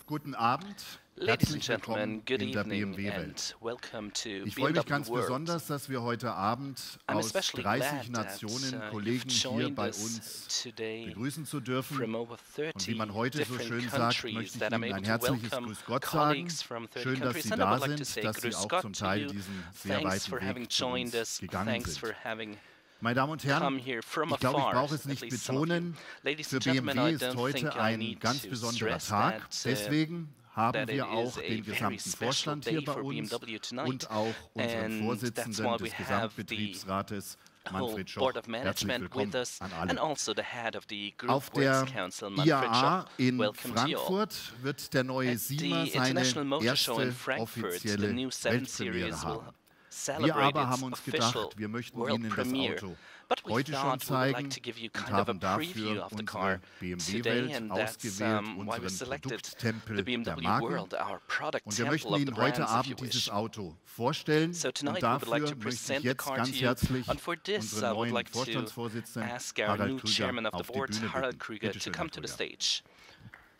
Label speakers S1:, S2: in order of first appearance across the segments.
S1: Guten Abend.
S2: Ladies and
S1: Herzlich
S2: gentlemen,
S1: willkommen
S2: good
S1: in der
S2: evening
S1: BMW-Welt.
S2: and welcome to
S1: Ich freue mich
S2: BMW
S1: ganz
S2: World.
S1: besonders, dass wir heute Abend
S2: I'm
S1: aus
S2: especially
S1: 30
S2: glad
S1: Nationen
S2: that
S1: Kollegen
S2: you've
S1: hier
S2: joined
S1: bei
S2: us
S1: uns
S2: today
S1: begrüßen zu dürfen.
S2: from over
S1: Und wie
S2: 30
S1: man heute so
S2: different
S1: schön sagt,
S2: countries
S1: möchte ich
S2: that I'm
S1: Ihnen
S2: able
S1: ein
S2: to
S1: herzliches
S2: welcome
S1: Grüß Gott sagen.
S2: colleagues from 30
S1: Schön, dass
S2: countries,
S1: Sie
S2: and I
S1: da
S2: would like to
S1: sind,
S2: say
S1: dass Sie
S2: Grüß
S1: auch
S2: Gott
S1: zum
S2: to
S1: Teil
S2: you.
S1: diesen sehr
S2: Thanks for
S1: weiten
S2: having
S1: Weg zu
S2: joined
S1: uns
S2: us.
S1: gegangen
S2: Thanks for
S1: sind.
S2: having
S1: Meine Damen und
S2: come
S1: Herren,
S2: here from
S1: ich glaube, ich
S2: afar,
S1: brauche es
S2: at
S1: nicht
S2: least some of you.
S1: betonen,
S2: Ladies
S1: für
S2: and gentlemen,
S1: BMW
S2: I
S1: ist
S2: don't
S1: heute
S2: think I
S1: ein
S2: need
S1: ganz
S2: to
S1: besonderer
S2: stress
S1: Tag.
S2: that
S1: Deswegen haben
S2: that it
S1: wir
S2: is
S1: auch
S2: a
S1: den
S2: very
S1: gesamten
S2: special
S1: Vorstand
S2: day
S1: hier bei
S2: for
S1: uns
S2: BMW tonight,
S1: und auch unseren
S2: and that's
S1: Vorsitzenden
S2: why we
S1: des
S2: have the
S1: Gesamtbetriebsrates,
S2: whole
S1: Manfred Schoch.
S2: board of
S1: Herzlich
S2: management
S1: willkommen
S2: with us,
S1: an
S2: and
S1: alle.
S2: also the head of the Group
S1: Auf
S2: Works
S1: der
S2: Council, Manfred
S1: IAA
S2: Schoch.
S1: in
S2: Welcome to you all.
S1: Frankfurt wird der neue
S2: At
S1: Siemer
S2: the
S1: seine
S2: International Motor Show in
S1: erste
S2: Frankfurt, the
S1: offizielle
S2: new 7
S1: Weltpremiere
S2: Series will
S1: haben. Wir
S2: celebrate
S1: aber
S2: its
S1: haben uns
S2: official
S1: gedacht, wir möchten
S2: world
S1: Ihnen das
S2: premiere.
S1: Auto
S2: But we
S1: heute schon
S2: thought we would like
S1: zeigen
S2: to give you
S1: und
S2: kind of a
S1: haben
S2: preview
S1: dafür
S2: of the car
S1: unsere
S2: today,
S1: BMW-Welt
S2: and that's
S1: ausgewählt,
S2: why we
S1: unseren
S2: selected the
S1: Produkttempel der
S2: BMW
S1: Marken.
S2: World, our product
S1: Und wir
S2: temple
S1: möchten
S2: of the
S1: Ihnen heute
S2: brands, if you
S1: Abend dieses
S2: wish.
S1: Auto vorstellen.
S2: So
S1: Und
S2: tonight we would like
S1: dafür
S2: to
S1: möchte ich
S2: present the
S1: jetzt
S2: car to
S1: ganz
S2: you,
S1: herzlich
S2: and for this
S1: unseren
S2: I would
S1: neuen
S2: like to
S1: Vorstandsvorsitzenden
S2: ask our
S1: Harald
S2: new
S1: Krüger
S2: chairman of the
S1: auf die
S2: board,
S1: Bühne
S2: Harald
S1: bitten.
S2: Krüger,
S1: Bitte
S2: to
S1: schön,
S2: come
S1: Herr
S2: to the
S1: Krüger.
S2: stage.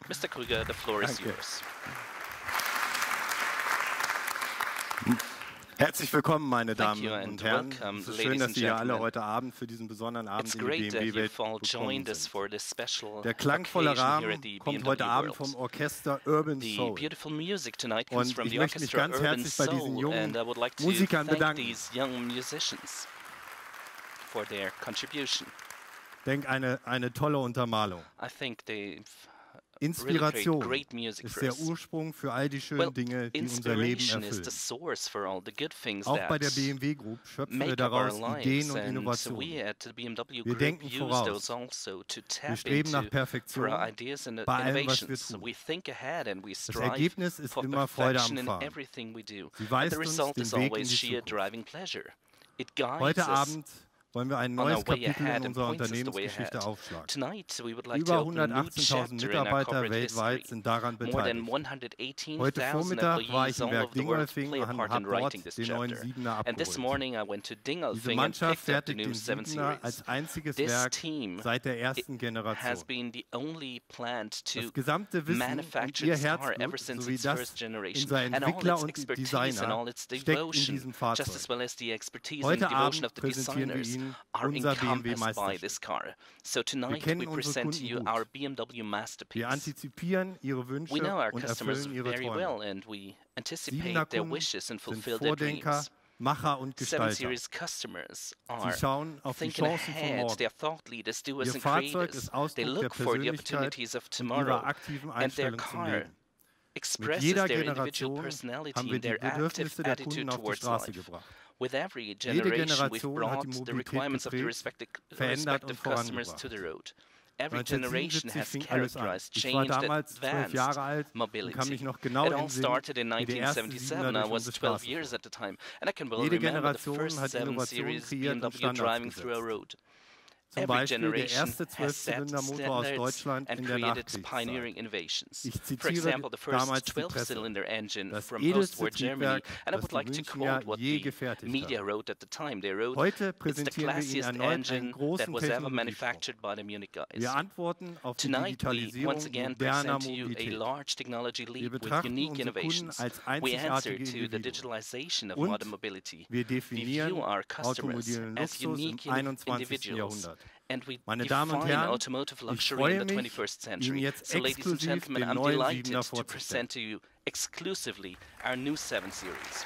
S2: Mr. Krüger, the floor is
S3: Danke.
S2: yours.
S3: Herzlich willkommen, meine
S2: Thank
S3: Damen
S2: you
S3: und
S2: and
S3: Herren.
S2: welcome,
S3: Es ist
S2: ladies
S3: schön, dass
S2: and
S3: Sie hier alle
S2: gentlemen.
S3: heute Abend für diesen besonderen Abend
S2: It's
S3: in die
S2: great that
S3: BMW-Welt
S2: you've all
S3: gekommen
S2: joined us
S3: sind.
S2: for this special
S3: Der klangvolle
S2: occasion here at
S3: Rahmen
S2: the
S3: kommt
S2: BMW
S3: heute Abend vom
S2: World.
S3: Orchester Urban
S2: The
S3: Soul.
S2: beautiful music tonight comes
S3: Und
S2: from
S3: ich
S2: the
S3: möchte mich
S2: orchestra
S3: ganz
S2: Urban
S3: herzlich bei diesen
S2: Soul,
S3: jungen
S2: and I would like to
S3: Musikern
S2: thank
S3: bedanken.
S2: these young musicians for their contribution.
S3: Denk, eine tolle Untermalung.
S2: I think they've
S3: Inspiration
S2: great music
S3: ist
S2: for
S3: der
S2: us.
S3: Ursprung für all die schönen
S2: Well,
S3: Dinge, die unser Leben
S2: inspiration is the
S3: erfüllen.
S2: source for all the good things
S3: Auch bei der
S2: that
S3: BMW Group schöpfen wir
S2: make up our
S3: daraus
S2: lives,
S3: Ideen und
S2: and
S3: Innovationen.
S2: we at the BMW
S3: Wir
S2: Group
S3: denken
S2: use
S3: voraus.
S2: those also to
S3: Wir
S2: tap
S3: streben nach
S2: into for
S3: Perfektion
S2: our ideas and
S3: bei allem, was wir
S2: innovations.
S3: tun.
S2: We think ahead and we
S3: Das
S2: strive
S3: Ergebnis ist
S2: for
S3: immer Freude am
S2: perfection in
S3: Fahren.
S2: everything we do.
S3: Sie
S2: And
S3: weist
S2: the
S3: uns
S2: result
S3: den
S2: is
S3: Weg in
S2: always
S3: die
S2: sheer
S3: Zukunft.
S2: driving pleasure. It guides
S3: Heute
S2: us
S3: Abend wollen wir ein
S2: on
S3: neues
S2: our way
S3: Kapitel
S2: ahead
S3: in
S2: and
S3: unserer
S2: points us the way
S3: Unternehmensgeschichte
S2: ahead.
S3: aufschlagen.
S2: Tonight we would like to
S3: Über
S2: open a new
S3: 118.000
S2: chapter in our
S3: Mitarbeiter
S2: corporate
S3: weltweit
S2: history.
S3: sind daran
S2: More than
S3: beteiligt.
S2: 118,000
S3: Heute Vormittag war
S2: employees
S3: ich im
S2: all
S3: Werk
S2: over the world
S3: Dingolfing
S2: play a
S3: und
S2: part
S3: habe
S2: in writing
S3: dort
S2: this
S3: den neuen
S2: chapter.
S3: Siebener
S2: And this
S3: abgeholt.
S2: morning I went to
S3: Diese
S2: Dingolfing and
S3: Mannschaft
S2: picked up the
S3: fertigt
S2: new
S3: den
S2: 7
S3: Siebener
S2: Series.
S3: als einziges
S2: This
S3: Werk
S2: team
S3: seit der ersten
S2: has
S3: Generation.
S2: been the only plant to
S3: Das gesamte Wissen und
S2: manufacture
S3: ihr
S2: this car ever
S3: Herzblut
S2: since
S3: sowie
S2: its
S3: das
S2: first generation.
S3: unserer
S2: And all
S3: Entwickler
S2: its
S3: und
S2: expertise and
S3: Designer
S2: all its
S3: steckt in
S2: devotion,
S3: diesem
S2: just
S3: Fahrzeug.
S2: as well as the expertise and
S3: Heute
S2: devotion
S3: Abend
S2: of the
S3: präsentieren wir
S2: designers,
S3: Ihnen
S2: are
S3: unser BMW
S2: encompassed by
S3: Meisterstück.
S2: this car. So tonight
S3: kennen
S2: we
S3: unsere
S2: present to
S3: Kunden
S2: you
S3: gut.
S2: our BMW masterpiece.
S3: Wir antizipieren ihre
S2: We
S3: Wünsche
S2: know our
S3: und
S2: customers
S3: erfüllen ihre
S2: very
S3: Träume.
S2: well, and we anticipate
S3: Siebener
S2: their
S3: Kunden
S2: wishes and
S3: sind
S2: fulfill their
S3: Vordenker,
S2: dreams.
S3: Macher und
S2: 7
S3: Gestalter.
S2: Series customers
S3: Sie
S2: are
S3: schauen auf die
S2: thinking
S3: Chancen von
S2: ahead.
S3: morgen.
S2: They are thought leaders, doers
S3: Ihr
S2: and
S3: Fahrzeug
S2: creators.
S3: ist
S2: They
S3: Ausdruck der
S2: look for the
S3: Persönlichkeit
S2: opportunities of
S3: und
S2: tomorrow,
S3: ihrer aktiven
S2: and their
S3: Einstellung zum
S2: car
S3: Leben. Mit
S2: expresses
S3: jeder
S2: their individual
S3: Generation
S2: personality
S3: haben wir
S2: and
S3: die
S2: their active
S3: Bedürfnisse der
S2: attitude
S3: Kunden auf die
S2: towards
S3: Straße
S2: life.
S3: gebracht.
S2: With every
S3: Jede
S2: generation, we've
S3: Generation hat die
S2: brought the
S3: Mobilität
S2: requirements of the
S3: geprägt, verändert und
S2: customers to
S3: vorangebracht.
S2: the road. Every generation
S3: 1977
S2: has
S3: fing alles an.
S2: characterized
S3: Ich war
S2: change that
S3: damals 12
S2: advanced
S3: Jahre alt und kann
S2: mobility.
S3: mich noch genau
S2: It all
S3: entsinnen,
S2: started in
S3: wie der erste
S2: 1977.
S3: Siebener
S2: I
S3: durch
S2: was
S3: unsere
S2: 12
S3: Straße
S2: years
S3: fuhr.
S2: at the time, and I can well
S3: Jede
S2: remember the
S3: Generation
S2: first
S3: hat
S2: 7
S3: Innovationen
S2: Series
S3: kreiert und
S2: BMW
S3: Standards
S2: driving through a
S3: gesetzt.
S2: road.
S3: Zum
S2: Every
S3: Beispiel der
S2: generation
S3: erste
S2: has set
S3: 12-Zylinder-Motor aus
S2: standards
S3: Deutschland
S2: and
S3: in der
S2: created
S3: Nachkriegszeit.
S2: pioneering innovations.
S3: Ich
S2: For
S3: zitiere
S2: example, the first
S3: damals die Presse.
S2: 12-cylinder engine
S3: Das
S2: from
S3: edelste
S2: post-war Germany.
S3: Triebwerk,
S2: And I
S3: das
S2: would
S3: die
S2: like to
S3: Münchner
S2: quote what
S3: je
S2: the
S3: gefertigt
S2: media
S3: haben.
S2: wrote at the time. They wrote,
S3: Heute
S2: "It's the
S3: präsentieren wir Ihnen
S2: classiest
S3: erneut einen
S2: engine that
S3: großen
S2: was ever
S3: Technologiesprung.
S2: manufactured by the Munich guys."
S3: Wir antworten auf die
S2: Tonight, we
S3: Digitalisierung
S2: once again
S3: moderner
S2: present to you a
S3: Mobilität.
S2: large technology
S3: Wir
S2: leap with
S3: betrachten
S2: unique
S3: unsere Kunden
S2: innovations.
S3: als
S2: We answer
S3: einzigartige
S2: to the
S3: Individuen.
S2: digitalization of
S3: Und
S2: modern mobility.
S3: wir
S2: We
S3: definieren
S2: view our customers
S3: automobilen
S2: as
S3: Luxus im
S2: unique
S3: 21.
S2: individuals,
S3: Jahrhundert.
S2: and we
S3: Meine Damen und
S2: define
S3: Herren,
S2: automotive
S3: ich
S2: luxury
S3: freue
S2: in the
S3: mich,
S2: 21st
S3: Ihnen
S2: century.
S3: jetzt
S2: So, ladies and
S3: exklusiv
S2: gentlemen,
S3: den
S2: I'm
S3: neuen
S2: delighted
S3: Siebener
S2: to
S3: vorzustellen.
S2: present to you exclusively our new 7 Series.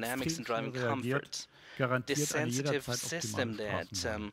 S2: dynamics and driving
S4: schnell reagiert,
S2: comfort.
S4: garantiert
S2: This
S4: eine
S2: sensitive
S4: jederzeit
S2: system
S4: optimale
S2: that
S4: Straßenbahn.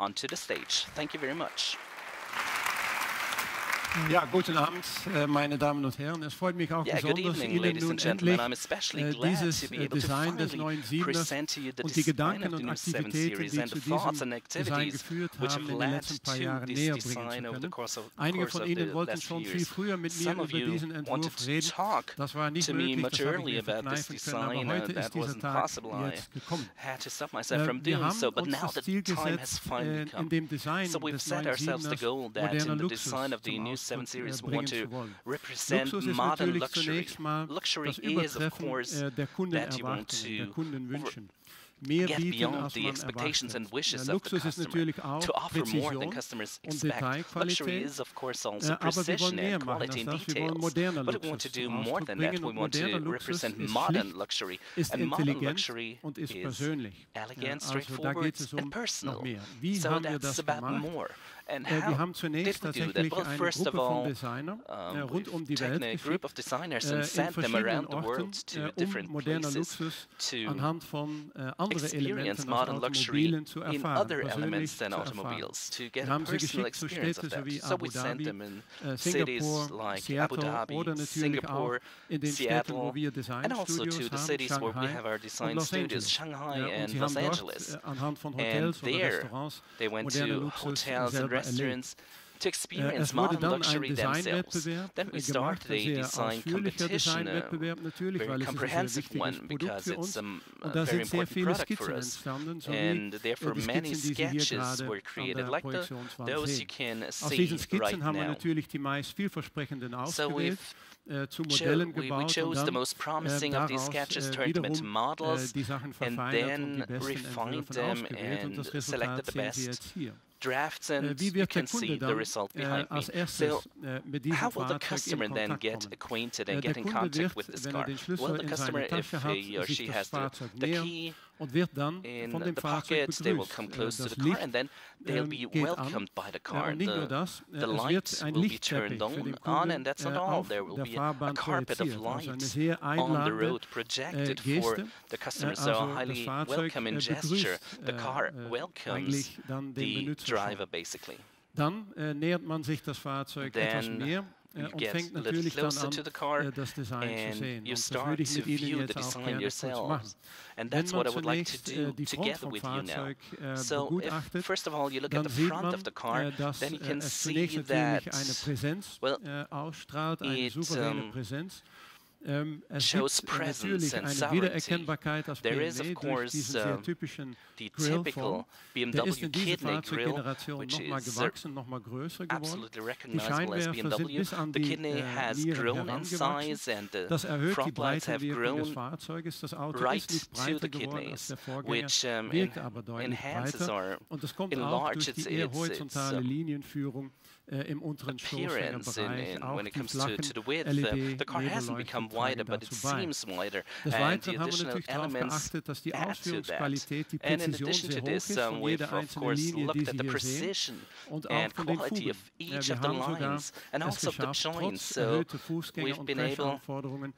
S2: onto the stage. Thank you very much.
S3: Ja, guten Abend, meine Damen und Herren. Es freut mich auch besonders, Ihnen nun endlich dieses Design des neuen Siebeners und die Gedanken und Aktivitäten, die zu diesem Design geführt haben, in den letzten paar Jahren näher bringen zu können. Einige von Ihnen wollten schon viel früher mit mir über diesen Entwurf reden. Das war nicht möglich, das habe ich mir verkneifen können, aber heute ist dieser Tag jetzt gekommen. Wir haben uns das Ziel gesetzt, in dem Design des neuen Siebeners moderner Luxus zum
S2: 7 Series, we
S3: bringen
S2: want to
S3: zu wollen.
S2: represent
S3: Luxus ist
S2: modern
S3: natürlich
S2: luxury.
S3: zunächst mal
S2: Luxury
S3: das
S2: is, of
S3: Übertreffen
S2: course,
S3: der
S2: that you want
S3: Kundenerwartungen, der
S2: to
S3: Kundenwünschen. Mehr
S2: get
S3: bieten,
S2: beyond
S3: als
S2: the
S3: man
S2: expectations and
S3: erwartet.
S2: wishes of the
S3: Luxus ist
S2: customer,
S3: natürlich auch
S2: to offer more than
S3: Präzision
S2: customers
S3: und
S2: expect. Luxury
S3: Detailqualität,
S2: is, of course, also
S3: aber wir wollen
S2: precision
S3: mehr
S2: and
S3: machen
S2: quality
S3: als
S2: in
S3: das. Wir wollen
S2: details.
S3: moderner
S2: But we want to
S3: Luxus
S2: do
S3: zum
S2: more
S3: Ausdruck
S2: than that.
S3: bringen
S2: We
S3: und
S2: want to
S3: moderner Luxus
S2: represent
S3: ist
S2: modern
S3: schlicht,
S2: luxury.
S3: ist
S2: And modern
S3: intelligent
S2: luxury
S3: und ist
S2: is
S3: persönlich.
S2: elegant,
S3: Also da
S2: straightforward,
S3: geht es
S2: and
S3: noch
S2: personal.
S3: mehr. Wie
S2: So
S3: haben wir
S2: that's
S3: das
S2: about
S3: gemacht?
S2: more. And
S3: Wir
S2: how
S3: haben zunächst
S2: did we do that?
S3: tatsächlich
S2: Well,
S3: eine
S2: first of
S3: Gruppe von
S2: all,
S3: Designern rund um die
S2: we've
S3: Welt
S2: taken a group
S3: geschickt,
S2: of designers
S3: in
S2: and sent them
S3: verschiedenen
S2: around the
S3: Orten,
S2: world to different
S3: moderner
S2: places
S3: Luxus
S2: to
S3: anhand von anderen
S2: experience
S3: Elementen aus
S2: modern luxury
S3: Automobilen zu
S2: in
S3: erfahren,
S2: other
S3: persönlich
S2: elements
S3: zu
S2: than
S3: erfahren.
S2: automobiles, to get
S3: Wir
S2: a
S3: haben sie
S2: personal
S3: geschickt zu
S2: experience
S3: Städten
S2: of that.
S3: so wie
S2: So
S3: Abu
S2: we sent
S3: Dhabi,
S2: them in cities
S3: Singapur,
S2: like Abu
S3: Seattle
S2: Dhabi,
S3: oder natürlich
S2: Singapore,
S3: auch in den Städten,
S2: Seattle,
S3: wo wir
S2: and also to
S3: Designstudios
S2: the
S3: haben,
S2: cities where we
S3: Shanghai
S2: have our
S3: und
S2: design
S3: Los
S2: studios,
S3: Angeles.
S2: Shanghai
S3: Und
S2: and
S3: sie
S2: Los
S3: haben
S2: Angeles.
S3: dort anhand von
S2: And
S3: Hotels oder
S2: there,
S3: Restaurants
S2: they went
S3: moderner
S2: to
S3: Luxus
S2: hotels and
S3: selber erlebt.
S2: restaurants to experience
S3: Es wurde
S2: modern
S3: dann ein
S2: luxury themselves.
S3: Designwettbewerb
S2: Then we
S3: gemacht,
S2: started
S3: ein
S2: a
S3: sehr
S2: design
S3: ausführlicher
S2: competition,
S3: Designwettbewerb natürlich,
S2: very
S3: weil es ist ein sehr
S2: comprehensive
S3: wichtiges
S2: one
S3: Produkt
S2: because
S3: für
S2: it's
S3: uns.
S2: a
S3: Und da
S2: very
S3: sind sehr
S2: important
S3: viele
S2: product for
S3: Skizzen
S2: us.
S3: entstanden, sowie
S2: And therefore
S3: die
S2: many
S3: Skizzen, die Sie hier
S2: sketches
S3: gerade
S2: were
S3: an
S2: created,
S3: der
S2: like
S3: Projektionswand
S2: those you
S3: sehen.
S2: can
S3: Aus
S2: see
S3: diesen Skizzen
S2: right
S3: haben wir
S2: now.
S3: natürlich die meist vielversprechenden
S2: So
S3: ausgewählt, zu
S2: we
S3: Modellen gebaut und
S2: chose the
S3: dann
S2: most promising of these
S3: daraus
S2: sketches, turned them into
S3: wiederum
S2: models,
S3: die Sachen
S2: and
S3: verfeinert und die
S2: then
S3: besten
S2: refined
S3: Entwürfe
S2: them
S3: ausgewählt. Und
S2: and
S3: das
S2: selected
S3: Resultat
S2: the
S3: sehen Sie
S2: best
S3: jetzt hier.
S2: drafts, and
S3: Wie
S2: you
S3: wird der
S2: can see
S3: Kunde
S2: the
S3: dann
S2: result behind me.
S3: als
S2: So
S3: erstes mit diesem
S2: how will the
S3: Fahrzeug
S2: customer
S3: in
S2: then
S3: Kontakt
S2: get
S3: kommen?
S2: acquainted and
S3: Der
S2: get in
S3: Kunde
S2: contact
S3: wird,
S2: with this
S3: wenn er
S2: car?
S3: den
S2: Well,
S3: Schlüssel
S2: the
S3: in
S2: customer,
S3: seiner
S2: if
S3: Tasche hat,
S2: he or
S3: sich
S2: she
S3: das
S2: has
S3: Fahrzeug
S2: the
S3: nähern
S2: key
S3: und wird dann
S2: in
S3: von dem
S2: the
S3: Fahrzeug
S2: pockets, they will come
S3: begrüßt.
S2: close to
S3: Das
S2: the car,
S3: Licht
S2: and then they'll be
S3: geht an.
S2: welcomed by the car.
S3: Und nicht nur das,
S2: The
S3: es wird
S2: lights
S3: ein
S2: will be
S3: Lichtteppich
S2: turned
S3: für den
S2: on,
S3: Kunden
S2: and that's not all.
S3: auf
S2: There will
S3: der
S2: be a
S3: Fahrbahn
S2: carpet of
S3: projiziert. Also eine
S2: lights
S3: sehr
S2: on the
S3: einladende
S2: road projected for
S3: Geste.
S2: the customer. So
S3: Also
S2: a
S3: das
S2: highly
S3: Fahrzeug
S2: welcoming gesture. The car welcomes
S3: eigentlich dann den
S2: the
S3: Benutzer schon.
S2: driver, basically.
S3: Dann nähert man sich das Fahrzeug etwas
S2: Then
S3: mehr
S2: you
S3: und
S2: get
S3: fängt
S2: a little
S3: natürlich dann
S2: closer
S3: an,
S2: to the car,
S3: das Design zu
S2: and
S3: sehen.
S2: you
S3: Und das
S2: start
S3: würde ich
S2: to
S3: mit Ihnen
S2: view the
S3: jetzt auch
S2: design
S3: gerne kurz machen.
S2: yourselves. And
S3: Wenn
S2: that's
S3: man
S2: what I would like to
S3: zunächst
S2: do
S3: die Front
S2: together
S3: vom
S2: with you now.
S3: Fahrzeug
S2: So if,
S3: begutachtet,
S2: first of all, you look
S3: dann
S2: at the
S3: sieht
S2: front
S3: man,
S2: of the car,
S3: dass
S2: then you can
S3: es
S2: see
S3: zunächst
S2: that,
S3: natürlich eine Präsenz
S2: well,
S3: ausstrahlt, eine
S2: it,
S3: souveräne Präsenz. Es
S2: shows
S3: gibt
S2: presence
S3: natürlich
S2: and
S3: eine
S2: sovereignty.
S3: Wiedererkennbarkeit aus
S2: There is,
S3: BMW
S2: of
S3: durch
S2: course,
S3: diesen sehr typischen
S2: the
S3: Grillform.
S2: typical
S3: Der
S2: BMW
S3: ist in dieser
S2: kidney grill,
S3: Fahrzeuggeneration
S2: which
S3: nochmal
S2: is
S3: gewachsen, nochmal größer geworden.
S2: absolutely
S3: Die
S2: recognizable as
S3: Scheinwerfer sind
S2: BMW.
S3: bis an
S2: The
S3: die
S2: kidney has
S3: Nieren
S2: grown in
S3: herangewachsen.
S2: size, and the
S3: Das erhöht die
S2: front lights have
S3: Breitenwirkung des
S2: grown
S3: Fahrzeuges. Das Auto
S2: right
S3: ist nicht
S2: to
S3: breiter
S2: the
S3: geworden als
S2: kidneys,
S3: der Vorgänger,
S2: which
S3: wirkt aber deutlich
S2: enhances
S3: breiter.
S2: our
S3: Und das kommt auch
S2: enlarge
S3: durch die eher
S2: its
S3: horizontale Linienführung im unteren
S2: appearance
S3: Stoßhängerbereich. Auch
S2: when it
S3: die
S2: comes
S3: flachen
S2: to the width. The car hasn't become
S3: LED-Nebelleuchten
S2: wider,
S3: tragen
S2: but it
S3: dazu bei.
S2: seems wider.
S3: Des
S2: And the
S3: Weiteren haben wir
S2: additional
S3: natürlich darauf
S2: elements
S3: geachtet, dass die
S2: add to that.
S3: Ausführungsqualität, die
S2: And in
S3: Präzision
S2: addition
S3: sehr
S2: to
S3: hoch
S2: this,
S3: ist von
S2: we've
S3: jeder
S2: of
S3: einzelnen
S2: course
S3: Linie, die
S2: looked
S3: Sie
S2: at the
S3: hier sehen
S2: precision
S3: und auch
S2: and
S3: von den
S2: quality
S3: Fugen.
S2: of each
S3: Wir
S2: of the
S3: haben sogar
S2: lines and
S3: es
S2: also of the
S3: geschafft,
S2: joints.
S3: trotz
S2: So
S3: erhöhter Fußgänger-
S2: we've
S3: und
S2: been able
S3: Crashanforderungen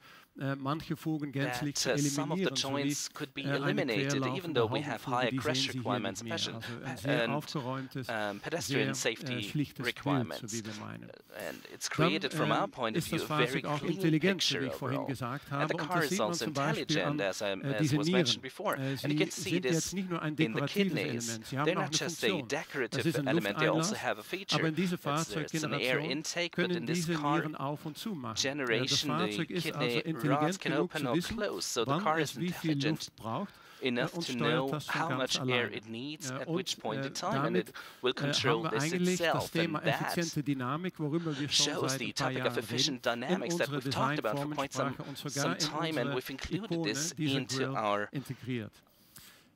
S3: manche Fugen gänzlich zu
S2: that some of the
S3: eliminieren, sowie
S2: joints could be
S3: eine
S2: eliminated, even though we have
S3: Querlaufende
S2: higher
S3: Haubenfuge,
S2: crash
S3: die sehen Sie hier
S2: requirements
S3: nicht mehr.
S2: and
S3: Also ein sehr aufgeräumtes,
S2: pedestrian
S3: sehr
S2: safety
S3: schlichtes Bild, so
S2: requirements.
S3: wie wir meinen.
S2: And it's created from our point of
S3: ist
S2: view
S3: das
S2: a very
S3: Fahrzeug auch
S2: clean
S3: intelligent, wie
S2: picture
S3: ich vorhin
S2: overall.
S3: gesagt
S2: And
S3: habe.
S2: the
S3: Und
S2: car
S3: das
S2: is
S3: sieht man
S2: also
S3: zum Beispiel an
S2: intelligent, as
S3: diese
S2: was
S3: Nieren.
S2: mentioned before. And you
S3: Sie
S2: can see
S3: sind
S2: this
S3: jetzt nicht nur ein
S2: in the
S3: dekoratives
S2: kidneys.
S3: Element, sie haben
S2: They're
S3: auch
S2: not
S3: eine
S2: just a
S3: Funktion. Das
S2: decorative
S3: ist ein
S2: element, they also
S3: Lufteinlass,
S2: have a feature.
S3: aber in dieser
S2: It's an air
S3: Fahrzeuggeneration
S2: intake, but
S3: können
S2: in this
S3: diese
S2: car
S3: Nieren auf und zu machen. Das
S2: generation, the
S3: Fahrzeug ist also
S2: kidney
S3: intelligent
S2: rods can
S3: genug
S2: open
S3: zu
S2: or
S3: wissen,
S2: close. So the
S3: wann
S2: car
S3: es
S2: is
S3: wie viel
S2: intelligent
S3: Luft braucht
S2: enough
S3: und
S2: to
S3: steuert
S2: know
S3: das schon
S2: how
S3: ganz
S2: much air
S3: alleine.
S2: it needs at
S3: Und
S2: which point in time, and
S3: damit
S2: it will control
S3: haben wir
S2: this
S3: eigentlich das
S2: itself.
S3: Thema
S2: And that
S3: effiziente Dynamik, worüber wir schon
S2: shows
S3: seit
S2: the
S3: ein paar
S2: topic of
S3: Jahren
S2: efficient
S3: reden, in
S2: dynamics that
S3: unsere
S2: we've talked about for quite some
S3: Designformensprache und sogar in
S2: time, and
S3: unsere
S2: we've included
S3: Ikone
S2: this
S3: dieser
S2: into
S3: Grill
S2: our
S3: integriert.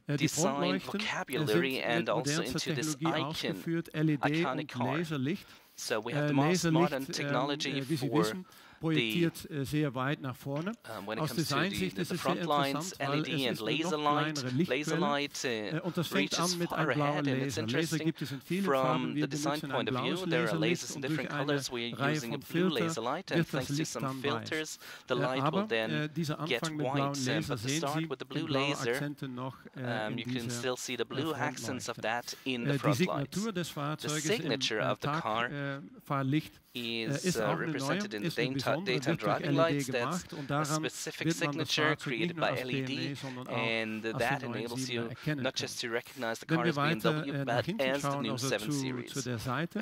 S3: Die
S2: design
S3: Frontleuchten
S2: vocabulary
S3: sind
S2: and
S3: mit
S2: also
S3: modernster
S2: into this
S3: Technologie
S2: icon,
S3: ausgeführt, LED
S2: iconic
S3: und
S2: car.
S3: Laserlicht.
S2: So we have the most modern
S3: Laserlicht,
S2: technology
S3: wie Sie
S2: for
S3: wissen, projektiert sehr weit nach vorne. Aus Designsicht ist es sehr interessant, weil es ist eine noch kleinere Lichtquelle. Und das fängt an mit einem blauen Laser. Laser gibt es in vielen Farben. Wir benutzen ein blaues Laserlicht und durch eine Reihe von Filtern wird das Licht dann weiß. Aber dieser Anfang mit blauen Laser sehen Sie die blauen Akzente noch in dieser Frontleuchte. Die Signatur des Fahrzeuges im Tagfahrlicht ist auch eine neue, ist eine besondere, wird durch LED gemacht und daran wird man das Fahrzeug nicht nur als BMW, sondern auch als den neuen 7er erkennen können. Wenn wir weiter nach hinten schauen, also zu der Seite,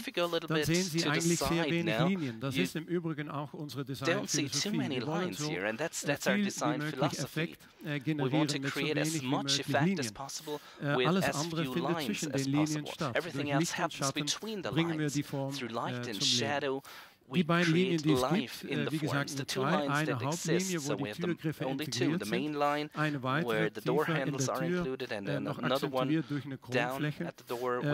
S3: dann sehen Sie eigentlich sehr wenig Linien. Das ist im Übrigen auch unsere Designphilosophie. Wir wollen so viel wie möglich Effekt generieren mit so wenig wie möglich Linien. Alles andere findet zwischen den Linien statt. Durch Licht und Schatten bringen wir die Form zum Leben. Die beiden Linien, die es gibt, wie gesagt, nur zwei. Eine Hauptlinie, wo die Türgriffe integriert sind, eine weitere tiefer in der Tür, noch akzentuiert durch eine Chromfläche,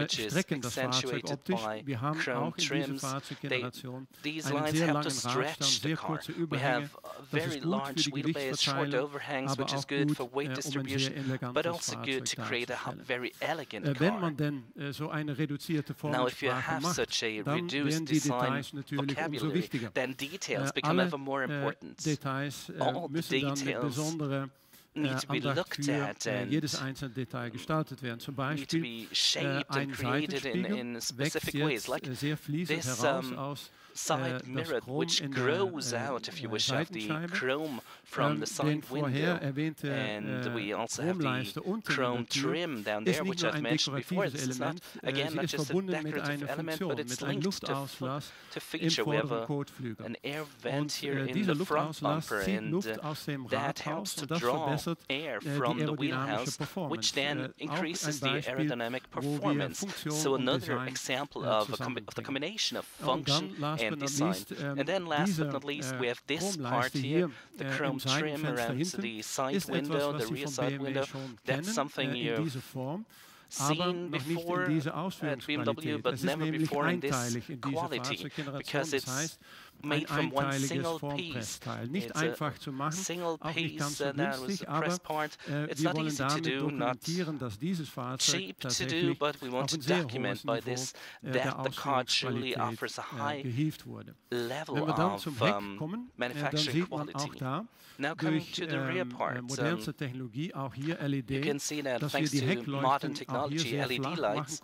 S3: strecken das Fahrzeug optisch. Wir haben auch in dieser Fahrzeuggeneration einen sehr langen Radstand, sehr kurze Überhänge. Das ist gut für die Gewichtsverteilung, aber auch gut, um ein sehr elegantes Fahrzeug darzustellen. Wenn man denn so eine reduzierte Formensprache macht, dann werden die Details natürlich umso wichtiger. Alle Details müssen dann mit besonderer Andacht für jedes einzelne Detail gestaltet werden. Zum Beispiel ein Seitenspiegel wächst jetzt sehr fließend heraus aus side mirror, which grows out, if you wish, of the chrome from the side window. And we also have the chrome trim down there, which I've mentioned before. It's not, again, not just a decorative element, but it's linked to feature. We have an air vent here in the front bumper, and that helps to draw air from the wheelhouse, which then increases the aerodynamic performance. So another example of the combination of function and design. And then last but not least, we have this part here, the chrome trim around the side window, the rear side window. That's something you've seen before at BMW, but never before in this quality, because it's made from one single piece. It's a single piece that was the press part. It's not easy to do, not cheap to do, but we want to document by this that the car truly offers a high level of manufacturing quality. Now coming to the rear part, you can see that thanks to modern technology, LED lights,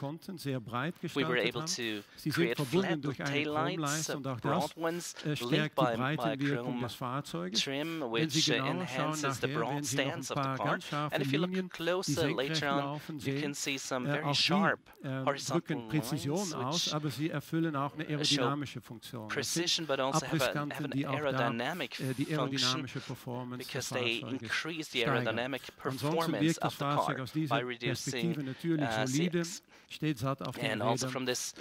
S3: we were able to create flat tail lights, broad ones, linked by chrome trim, which enhances the broad stance of the car. And if you look closer later on, you can see some very sharp horizontal lines, which show precision, but also have an aerodynamic function, because they increase the aerodynamic performance of the car by reducing CX. And also from this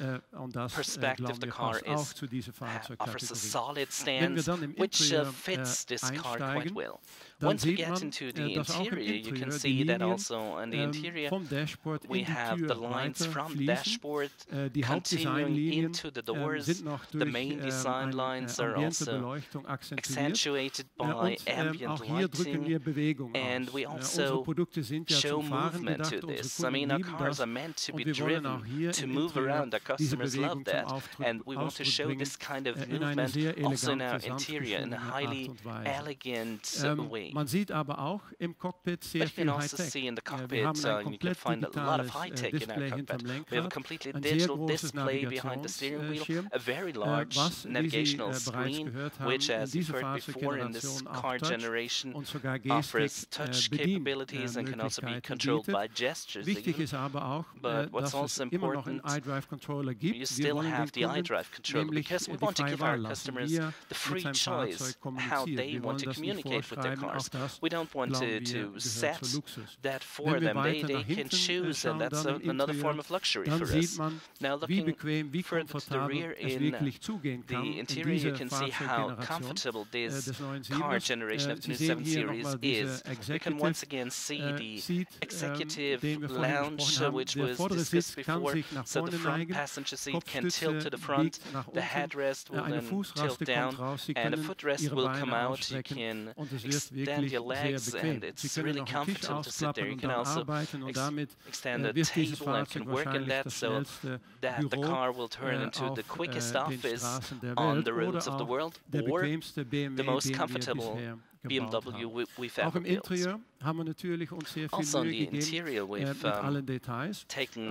S3: perspective, the car offers a solid stance, which fits this car quite well. Once we get into the interior, you can see that also on the interior we have the lines from the dashboard continuing into the doors. The main design lines are also accentuated by ambient lighting, and we also show movement to this. I mean, our cars are meant to be driven to move around. Our customers love that, and we want to show this kind of movement also in our interior in a highly elegant way. Man sieht aber auch im Cockpit sehr viel Hightech. Wir haben ein komplett digitales Display hinterm Lenkrad, ein sehr großes Navigationsschirm, was, wie Sie bereits gehört haben, in dieser Fahrzeuggeneration auch Touch und sogar Gestik-Bedienmöglichkeiten bietet. Wichtig ist aber auch, dass es immer noch einen iDrive-Controller gibt. Wir wollen den Kunden nämlich die freie Wahl lassen, wie er mit seinem Fahrzeug kommuniziert. Wir wollen das nicht vorschreiben.
S2: We don't want to set that for them. They can choose, and that's another form of luxury for us. Now looking further to the rear in the interior, you can see how comfortable this car generation of the new 7 Series is. You can once again see the executive lounge lounge, which was discussed before. So the front passenger seat can tilt to the front, the headrest will then tilt down, and the footrest will come out. You can extend your legs, and it's really comfortable to sit there. You can also extend the table and can work in that, so that the car will turn into the quickest office on the roads of the world, or the most comfortable BMW we've ever built. Also in the interior, we've taken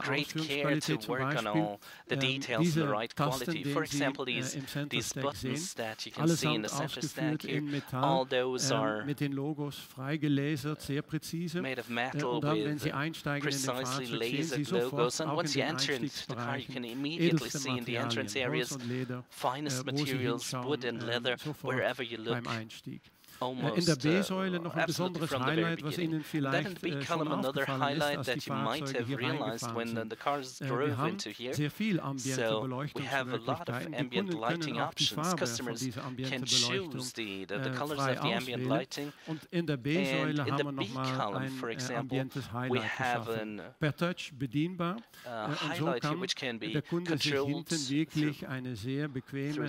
S2: great care to work on all the details and the right quality. For example, these buttons that you can see in the center stack here, all those are made of metal with precisely lasered logos. And once you enter into the car, you can immediately see in the entrance areas finest materials, wood and leather, wherever you look. Almost absolutely from the very beginning. Then in the B column, another highlight that you might have realized when the cars drove into here. So we have a lot of ambient lighting options. Customers can choose the colors of the ambient lighting. And in the B column, for example, we have a highlight here which can be controlled through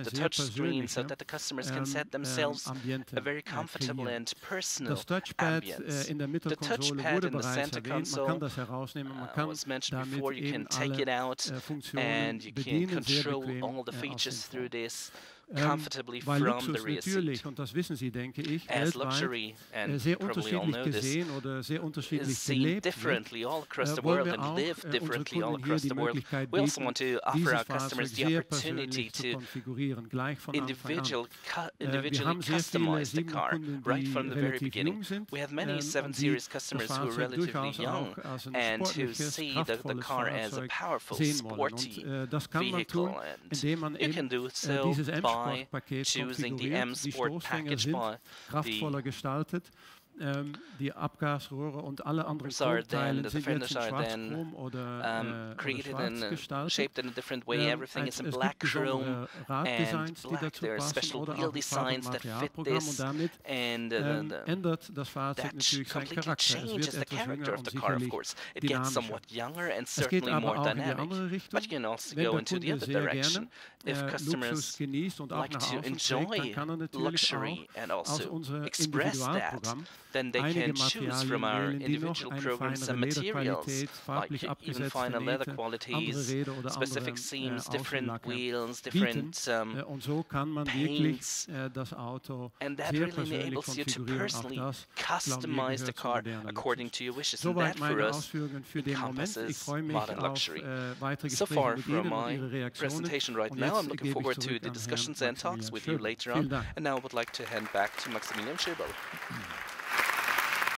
S2: the touch screen, so that the customers can set themselves a very comfortable and personal ambience. The touchpad in the center console was mentioned before. You can take it out and you can control all the features through this comfortably from the rear seat. As luxury, and probably all know this, is seen differently all across the world and lived differently all across the world, we also want to offer our customers the opportunity to individually customize the car right from the very beginning. We have many 7 Series customers who are relatively young and who see the car as a powerful, sporty vehicle, and you can do so by choosing the M Sport package by the fenders are then created and shaped in a different way. Everything is in black chrome and black. There are special wheel designs that fit this, and that completely changes the character of the car, of course. It gets somewhat younger and certainly more dynamic, but you can also go into the other direction. If customers like to enjoy luxury and also express that, then they can choose from our individual programs and materials, like even finer leather qualities, specific seams, different wheels, different paints, and that really enables you to personally customize the car according to your wishes, and that for us encompasses modern luxury. So far from my presentation right now, I'm looking forward to the discussions and talks with you later on, and now I would like to hand back to Maximilian Schöberl.